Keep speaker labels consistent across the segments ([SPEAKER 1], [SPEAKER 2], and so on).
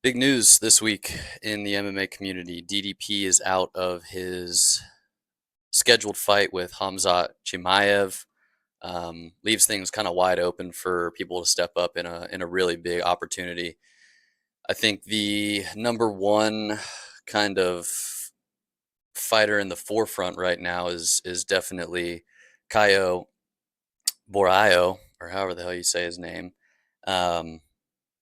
[SPEAKER 1] Big news this week in the MMA community. DDP is out of his scheduled fight with Hamzat Chimaev. Leaves things kind of wide open for people to step up in a really big opportunity. I think the number one kind of fighter in the forefront right now is definitely Caio Borraio, or however the hell you say his name. Um,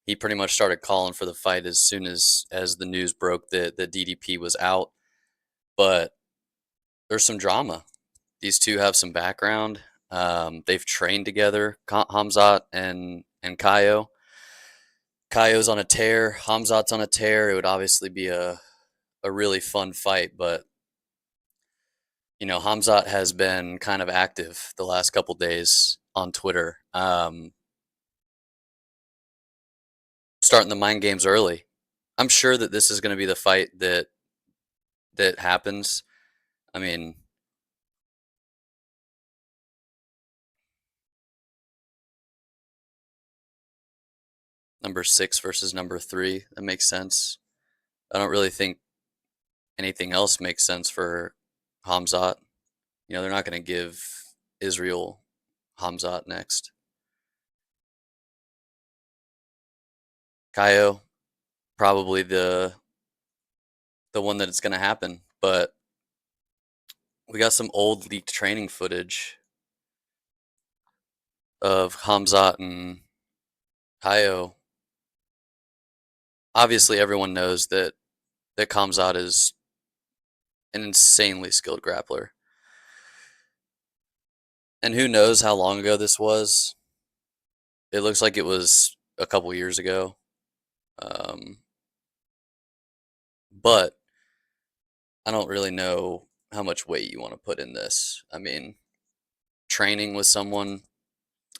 [SPEAKER 1] he pretty much started calling for the fight as soon as the news broke that DDP was out. But there's some drama. These two have some background. They've trained together, Hamzat and Kaio. Kaio's on a tear. Hamzat's on a tear. It would obviously be a really fun fight, but Hamzat has been kind of active the last couple days on Twitter, starting the mind games early. I'm sure that this is going to be the fight that happens. I mean, number 6 versus number 3. That makes sense. I don't really think anything else makes sense for Hamzat. They're not going to give Israel Hamzat next. Kaio, probably the one that it's going to happen. But we got some old leaked training footage of Hamzat and Kaio. Obviously, everyone knows that Hamzat is an insanely skilled grappler. And who knows how long ago this was? It looks like it was a couple years ago. Um, but I don't really know how much weight you want to put in this. I mean, training with someone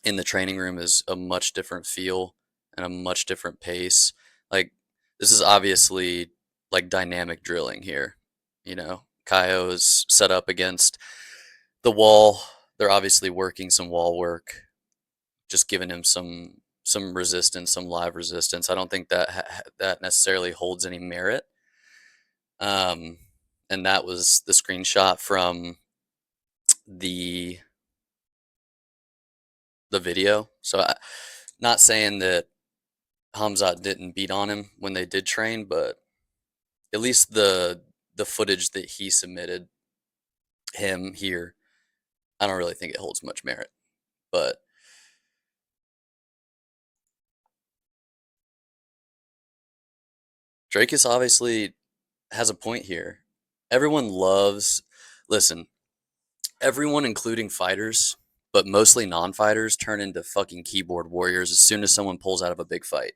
[SPEAKER 1] in the training room is a much different feel and a much different pace. Like, this is obviously like dynamic drilling here. Kaio is set up against the wall. They're obviously working some wall work, just giving him some resistance, some live resistance. I don't think that necessarily holds any merit. Um, and that was the screenshot from the the video. So, not saying that Hamzat didn't beat on him when they did train, but at least the footage that he submitted him here, I don't really think it holds much merit. But Drakus obviously has a point here. Everyone loves, listen, everyone, including fighters, but mostly non-fighters, turn into fucking keyboard warriors as soon as someone pulls out of a big fight.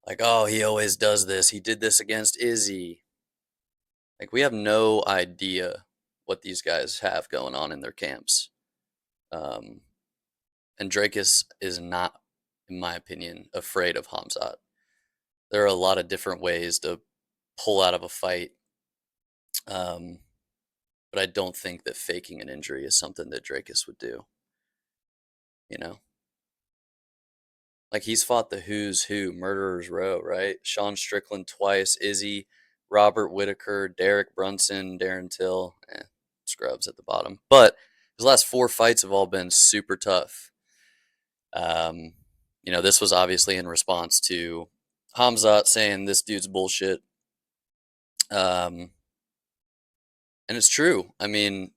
[SPEAKER 1] Like, oh, he always does this. He did this against Izzy. Like, we have no idea what these guys have going on in their camps. Um, and Drakus is not, in my opinion, afraid of Hamzat. There are a lot of different ways to pull out of a fight. But I don't think that faking an injury is something that Drakus would do. You know, like, he's fought the who's who, murderers row, right? Sean Strickland twice, Izzy, Robert Whitaker, Derek Brunson, Darren Till, scrubs at the bottom. But his last 4 fights have all been super tough. Um, this was obviously in response to Hamzat saying this dude's bullshit. And it's true. I mean,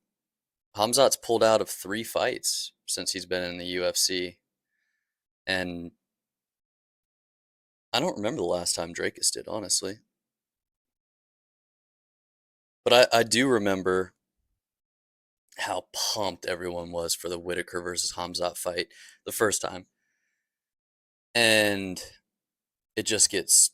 [SPEAKER 1] Hamzat's pulled out of 3 fights since he's been in the UFC. And I don't remember the last time Drakus did, honestly. But I do remember how pumped everyone was for the Whitaker versus Hamzat fight the first time. And it gets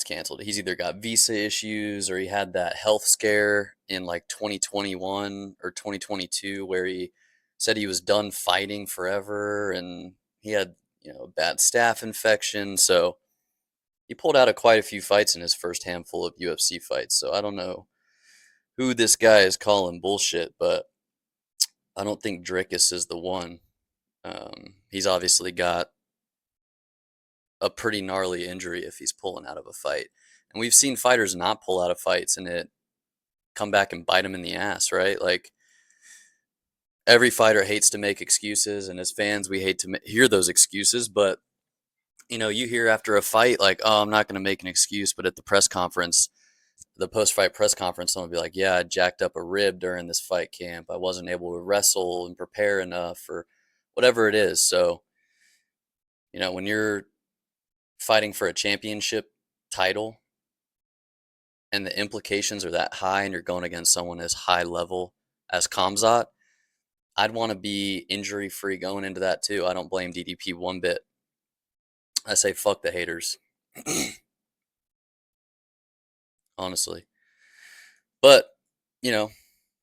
[SPEAKER 1] canceled. He's either got visa issues or he had that health scare in like 2021 or 2022 where he said he was done fighting forever, and he had, a bad staph infection. So he pulled out of quite a few fights in his first handful of UFC fights. So I don't know who this guy is calling bullshit, but I don't think Drickus is the one. He's obviously got a pretty gnarly injury if he's pulling out of a fight. And we've seen fighters not pull out of fights and it come back and bite them in the ass, right? Like every fighter hates to make excuses, and as fans, we hate to hear those excuses. But you hear after a fight, like, "Oh, I'm not going to make an excuse," but at the press conference, the post-fight press conference, someone will be like, "Yeah, I jacked up a rib during this fight camp. I wasn't able to wrestle and prepare enough," or whatever it is. So, when you're fighting for a championship title and the implications are that high, and you're going against someone as high level as Kamzat, I'd want to be injury free going into that too. I don't blame DDP one bit. I say fuck the haters, honestly. But, you know,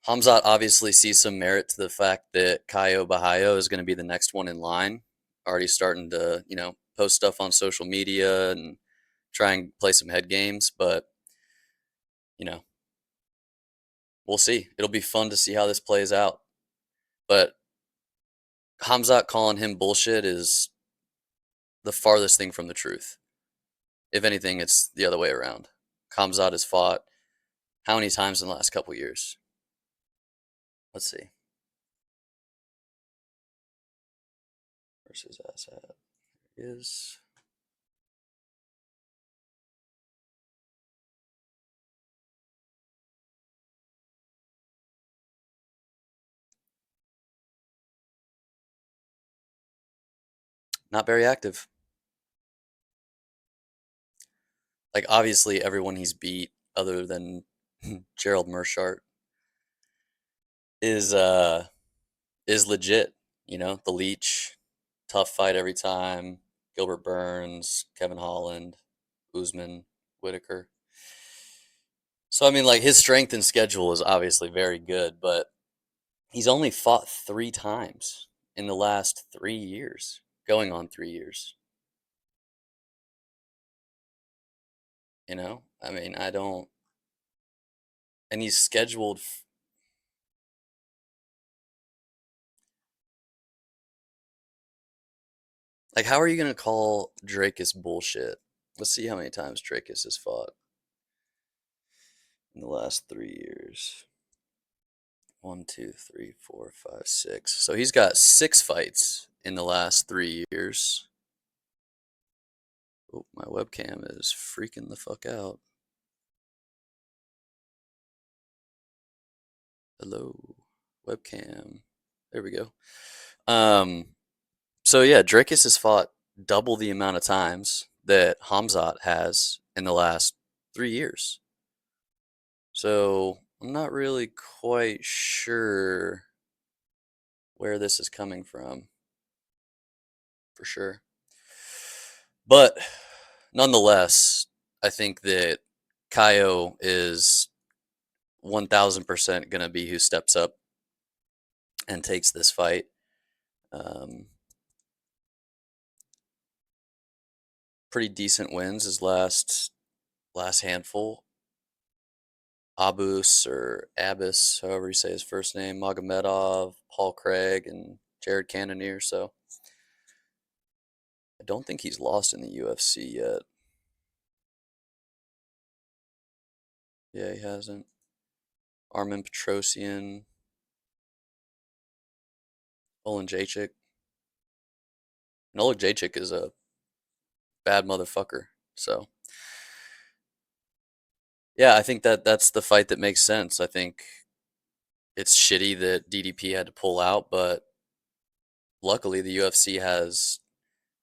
[SPEAKER 1] Hamzat obviously sees some merit to the fact that Caio Bahayo is going to be the next one in line. Already starting to, post stuff on social media and try and play some head games. But, you know, we'll see. It'll be fun to see how this plays out. But Hamzat calling him bullshit is the farthest thing from the truth. If anything, it's the other way around. Hamzat has fought how many times in the last couple years? Let's see. Where's his ass at? Is not very active. Like obviously everyone he's beat other than Gerald Mershart is uh is legit. The Leech, tough fight every time. Gilbert Burns, Kevin Holland, Usman, Whitaker. So I mean, like his strength and schedule is obviously very good, but he's only fought 3 times in the last 3 years, going on 3 years. I mean, I don't, and he's scheduled. Like, how are you gonna call Drakus bullshit? Let's see how many times Drakus has fought in the last 3 years. 1, 2, 3, 4, 5, 6. So he's got 6 fights in the last 3 years. Oh, my webcam is freaking the fuck out. Hello, webcam. There we go. So yeah, Drakus has fought double the amount of times that Hamzat has in the last 3 years. So I'm not really quite sure where this is coming from, for sure. But nonetheless, I think that Caio is 1000% going to be who steps up and takes this fight. Um, Pretty decent wins his last handful. Abus or Abbas, however you say his first name, Magomedov, Paul Craig, and Jared Cannonier. So I don't think he's lost in the UFC yet. Yeah, he hasn't. Armin Petrosian, Olin Jacek. And Olin Jacek is a bad motherfucker. So yeah, I think that's the fight that makes sense. I think it's shitty that DDP had to pull out, but luckily the UFC has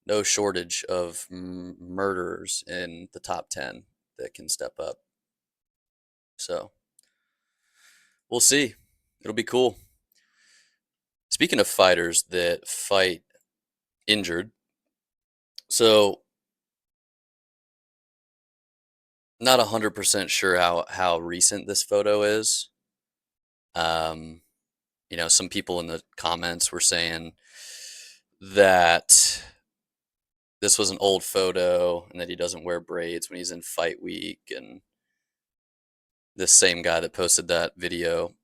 [SPEAKER 1] no shortage of murderers in the top 10 that can step up. So we'll see. It'll be cool. Speaking of fighters that fight injured, so not 100% sure how recent this photo is. Um, some people in the comments were saying that this was an old photo and that he doesn't wear braids when he's in fight week. And this same guy that posted that video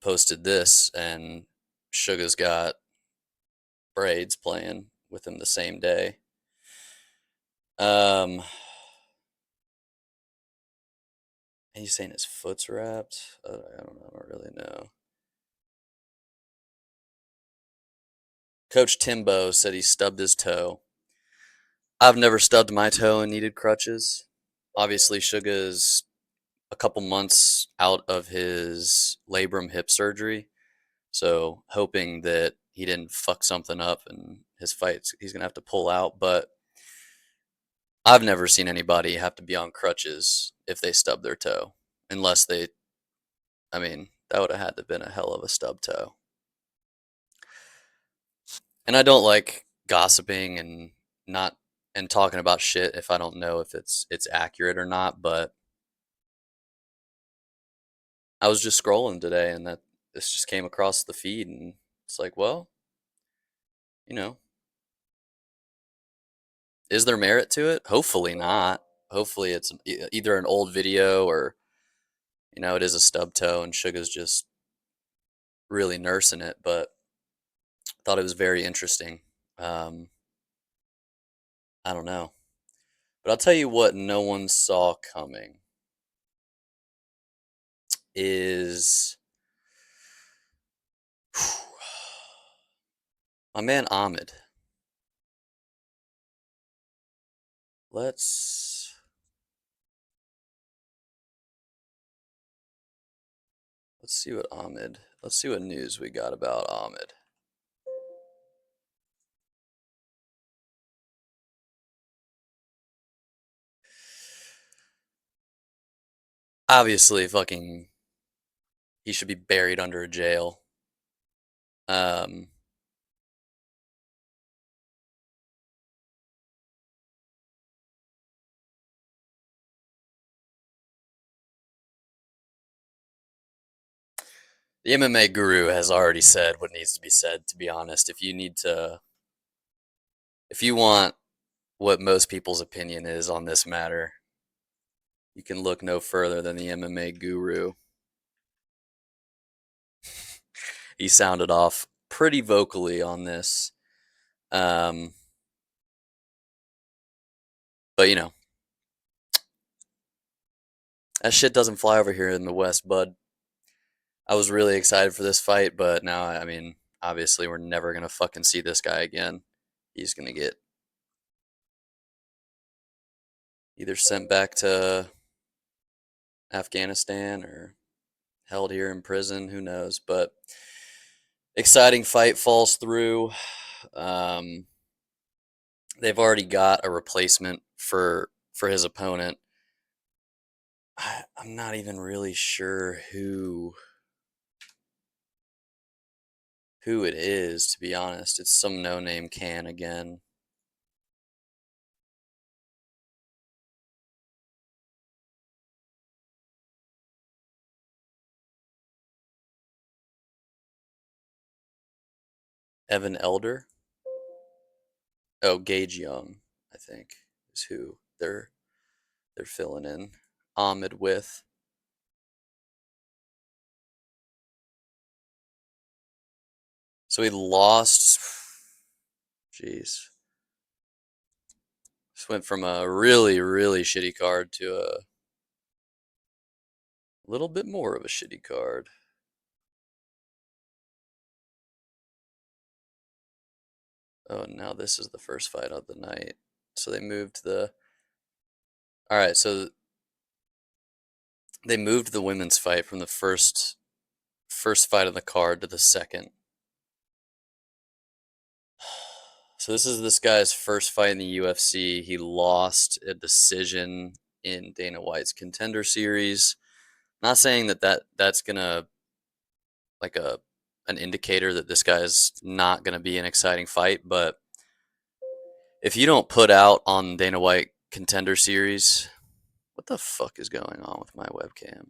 [SPEAKER 1] posted this, and Suga's got braids playing with him the same day. Um, and he's saying his foot's wrapped. I don't know. I don't really know. Coach Timbo said he stubbed his toe. I've never stubbed my toe and needed crutches. Obviously, Suga's a couple months out of his labrum hip surgery, so hoping that he didn't fuck something up and his fight he's gonna have to pull out. But I've never seen anybody have to be on crutches if they stub their toe, unless they. I mean, that would have had to been a hell of a stub toe. And I don't like gossiping and not and talking about shit if I don't know if it's accurate or not. But I was just scrolling today, and that this just came across the feed, and it's like, well, you know, is there merit to it? Hopefully not. Hopefully it's either an old video or it is a stub toe, and Suga's just really nursing it. But I thought it was very interesting. Um, I don't know, but I'll tell you what, no one saw coming is my man Ahmed. Let's see what Ahmed. Let's see what news we got about Ahmed. Obviously, fucking, he should be buried under a jail. Um, the MMA guru has already said what needs to be said. To be honest, if you want what most people's opinion is on this matter, you can look no further than the MMA guru. He sounded off pretty vocally on this. Um, but that shit doesn't fly over here in the West, bud. I was really excited for this fight, but now, I mean, obviously, we're never gonna fucking see this guy again. He's gonna get either sent back to Afghanistan or held here in prison. Who knows? But exciting fight falls through. Um, they've already got a replacement for his opponent. I'm not even really sure who it is, to be honest. It's some no-name can again. Evan Elder. Oh, Gage Young, I think, is who they're filling in Ahmed with. So he lost. Jeez. Just went from a really, really shitty card to a little bit more of a shitty card. Oh, now this is the first fight of the night. So they moved the. All right, so they moved the women's fight from the first fight of the card to the second. So this is this guy's first fight in the UFC. He lost a decision in Dana White's Contender Series. Not saying that's gonna like an indicator that this guy's not gonna be an exciting fight, but if you don't put out on Dana White Contender Series, what the fuck is going on with my webcam?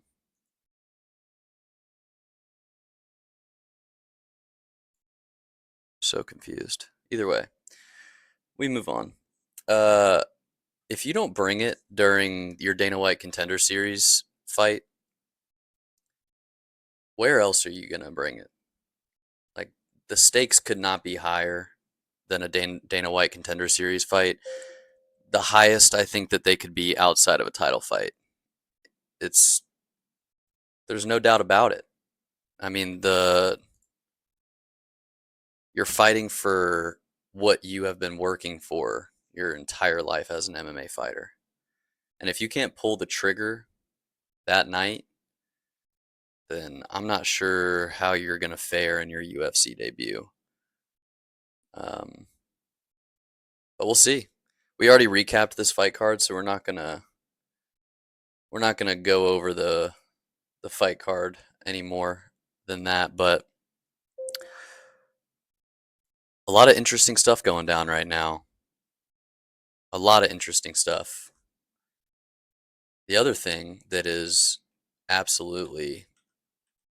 [SPEAKER 1] So confused. Either way, we move on. Uh, if you don't bring it during your Dana White Contender Series fight, where else are you gonna bring it? Like, the stakes could not be higher than a Dana White Contender Series fight. the highest I think that they could be outside of a title fight. It's there's no doubt about it. I mean, you're fighting for what you have been working for your entire life as an MMA fighter. And if you can't pull the trigger that night, then I'm not sure how you're going to fare in your UFC debut. Um, but we'll see. We already recapped this fight card, so we're not gonna go over the fight card anymore than that. But a lot of interesting stuff going down right now. A lot of interesting stuff. The other thing that is absolutely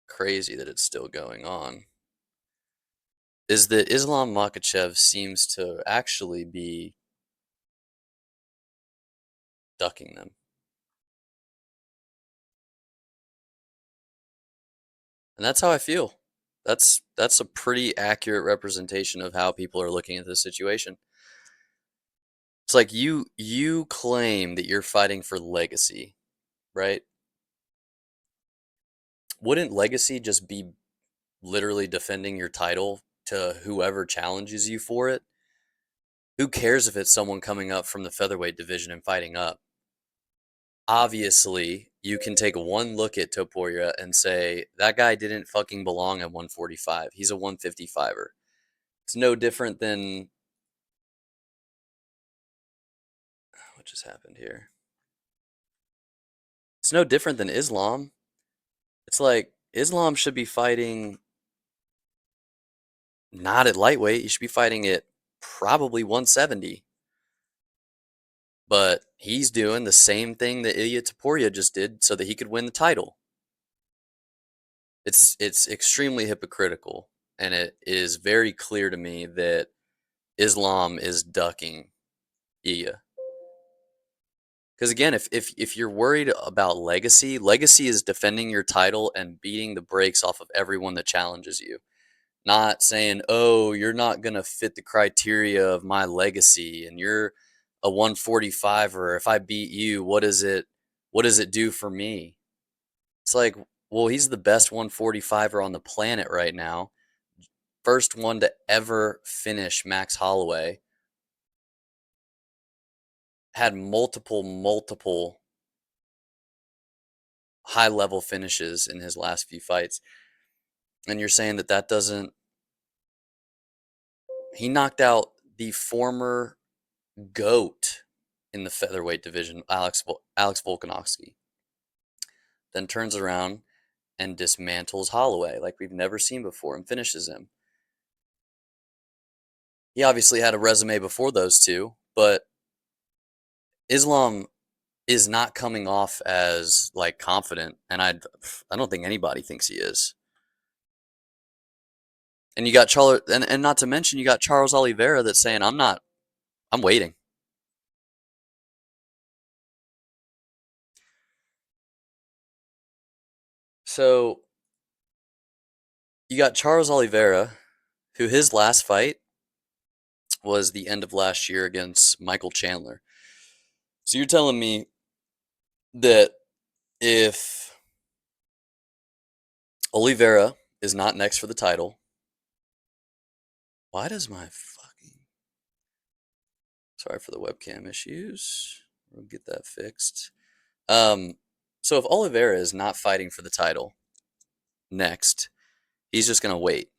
[SPEAKER 1] crazy that it's still going on is that Islam Makhachev seems to actually be ducking them. And that's how I feel. That's a pretty accurate representation of how people are looking at this situation. It's like you claim that you're fighting for legacy, right? Wouldn't legacy just be literally defending your title to whoever challenges you for it? Who cares if it's someone coming up from the featherweight division and fighting up? Obviously, you can take one look at Topuria and say, that guy didn't fucking belong at 145. He's a 155er. It's no different than what just happened here. It's no different than Islam. It's like Islam should be fighting not at lightweight. He should be fighting at probably 170. But he's doing the same thing that Ilya Topuria just did so that he could win the title. It's extremely hypocritical, and it is very clear to me that Islam is ducking Ilya. Because again, if you're worried about legacy, legacy is defending your title and beating the brakes off of everyone that challenges you. Not saying, oh, you're not gonna fit the criteria of my legacy, and you're a 145er. If I beat you, what does it do for me? It's like, well, he's the best 145er on the planet right now. First one to ever finish Max Holloway. Had multiple high level finishes in his last few fights. And you're saying that doesn't. He knocked out the former GOAT in the featherweight division, Alex Volkanovski. Then turns around and dismantles Holloway like we've never seen before and finishes him. He obviously had a resume before those two, but Islam is not coming off as like confident, and I don't think anybody thinks he is. And you got Charles, and not to mention you got Charles Oliveira that's saying I'm waiting. So you got Charles Oliveira, who his last fight was the end of last year against Michael Chandler. So you're telling me that if Oliveira is not next for the title, why does my fucking... Sorry for the webcam issues. We'll get that fixed. So if Oliveira is not fighting for the title next, he's just gonna wait.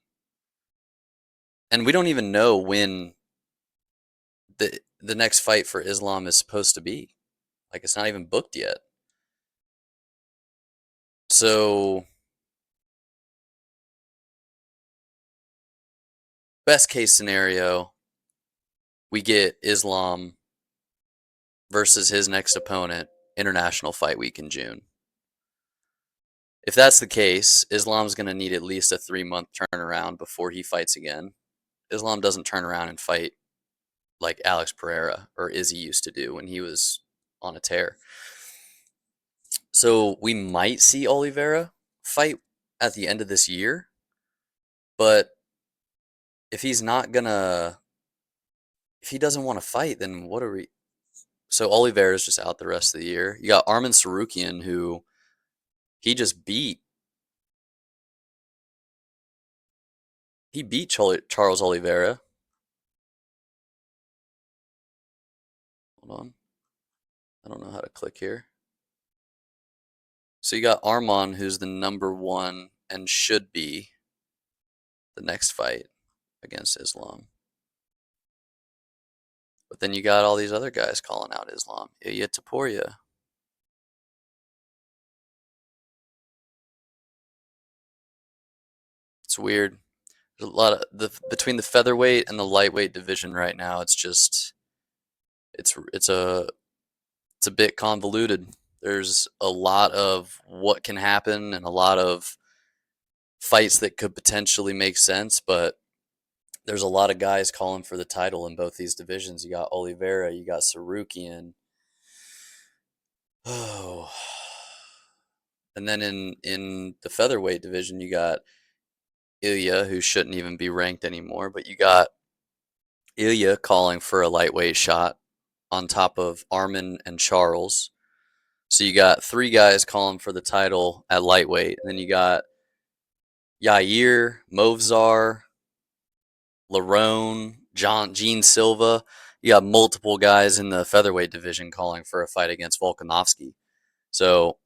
[SPEAKER 1] And we don't even know when the next fight for Islam is supposed to be. Like, it's not even booked yet. So best case scenario, we get Islam versus his next opponent, International Fight Week in June. If that's the case, Islam's going to need at least a 3-month turnaround before he fights again. Islam doesn't turn around and fight like Alex Pereira or Izzy used to do when he was on a tear. So we might see Oliveira fight at the end of this year, but if he doesn't want to fight, then what are we? So Oliveira's just out the rest of the year. You got Arman Sarukian, who he just beat. He beat Charles Oliveira. Hold on. I don't know how to click here. So you got Arman, who's the number one and should be the next fight against Islam. But then you got all these other guys calling out Islam. Ilya Taporia. It's weird. There's a lot of between the featherweight and the lightweight division right now. It's just it's a bit convoluted. There's a lot of what can happen and a lot of fights that could potentially make sense, but there's a lot of guys calling for the title in both these divisions. You got Oliveira, you got Sarukian. Oh. And then in the featherweight division, you got Ilya, who shouldn't even be ranked anymore, but you got Ilya calling for a lightweight shot on top of Arman and Charles. So you got three guys calling for the title at lightweight. And then you got Yair, Movzar, Lerone, Gene Silva. You got multiple guys in the featherweight division calling for a fight against Volkanovski. So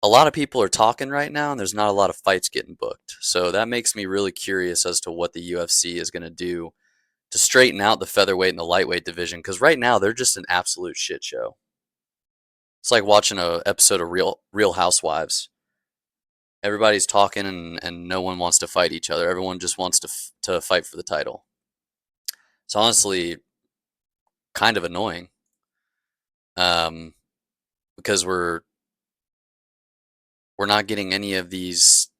[SPEAKER 1] a lot of people are talking right now, and there's not a lot of fights getting booked. So that makes me really curious as to what the UFC is going to do to straighten out the featherweight and the lightweight division, because right now they're just an absolute shit show. It's like watching an episode of Real Housewives. Everybody's talking and no one wants to fight each other. Everyone just wants to fight for the title. It's honestly kind of annoying, because we're not getting any of these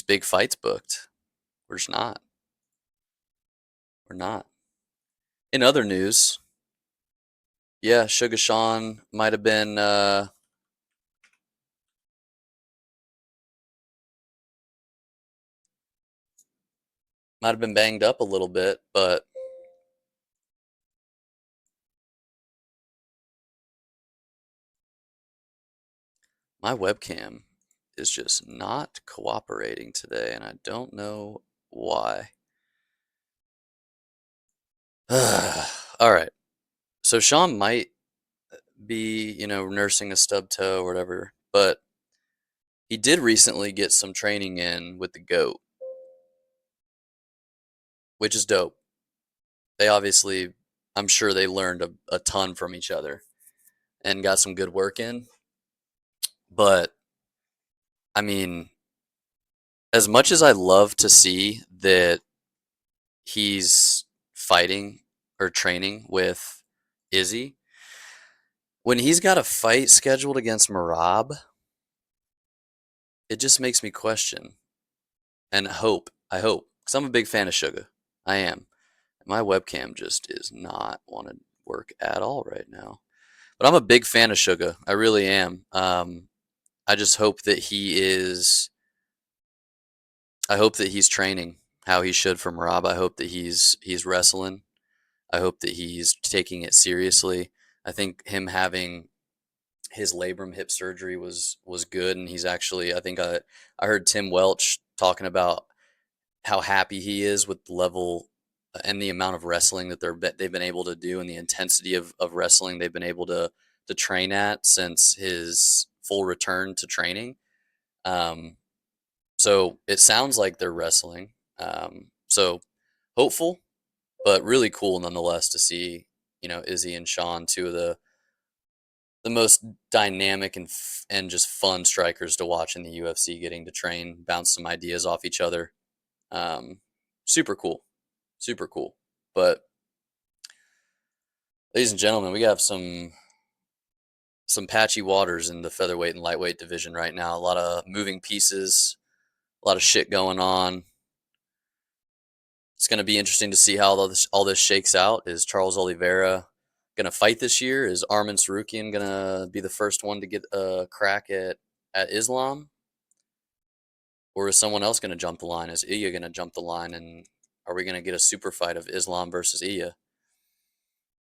[SPEAKER 1] big fights booked. We're just not. We're not. In other news, yeah, Sugar Sean might have been banged up a little bit, but my webcam is just not cooperating today, and I don't know why. All right. So Sean might be, nursing a stub toe or whatever, but he did recently get some training in with the GOAT, which is dope. They obviously, I'm sure they learned a ton from each other and got some good work in. But, I mean, as much as I love to see that he's fighting or training with Izzy, when he's got a fight scheduled against Marab, it just makes me question and hope. I hope, because I'm a big fan of Suga. I am. My webcam just is not want to work at all right now. But I'm a big fan of Suga. I really am. I just hope that he is. I hope that he's training how he should for Marab. I hope that he's wrestling. I hope that he's taking it seriously. I think him having his labrum hip surgery was good, and he's actually. I think I heard Tim Welch talking about how happy he is with the level and the amount of wrestling that they've been able to do, and the intensity of wrestling they've been able to train at since his full return to training. Um, so it sounds like they're wrestling. So hopeful, but really cool nonetheless to see, Izzy and Sean, two of the most dynamic and just fun strikers to watch in the UFC, getting to train, bounce some ideas off each other. Um, Super cool, super cool. But ladies and gentlemen, we have some patchy waters in the featherweight and lightweight division right now. A lot of moving pieces, a lot of shit going on. It's going to be interesting to see how all this shakes out. Is Charles Oliveira going to fight this year? Is Arman Sarukian going to be the first one to get a crack at Islam? Or is someone else going to jump the line? Is Ilya going to jump the line? And are we going to get a super fight of Islam versus Ilya?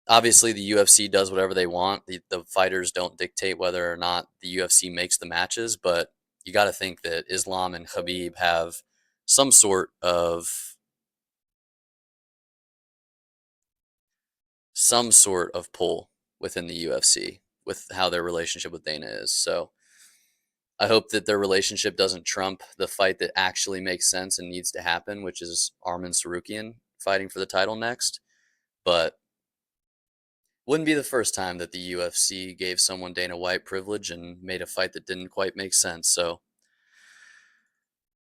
[SPEAKER 1] Obviously, the UFC does whatever they want. The fighters don't dictate whether or not the UFC makes the matches, but you got to think that Islam and Khabib have some sort of pull within the UFC with how their relationship with Dana is. So I hope that their relationship doesn't trump the fight that actually makes sense and needs to happen, which is Arman Sarukian fighting for the title next. But wouldn't be the first time that the UFC gave someone Dana White privilege and made a fight that didn't quite make sense. So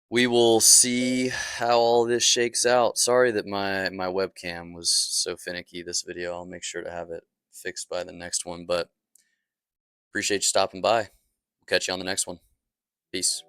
[SPEAKER 1] we will see how all this shakes out. Sorry that my webcam was so finicky this video. I'll make sure to have it fixed by the next one, but appreciate you stopping by. We'll catch you on the next one. Peace.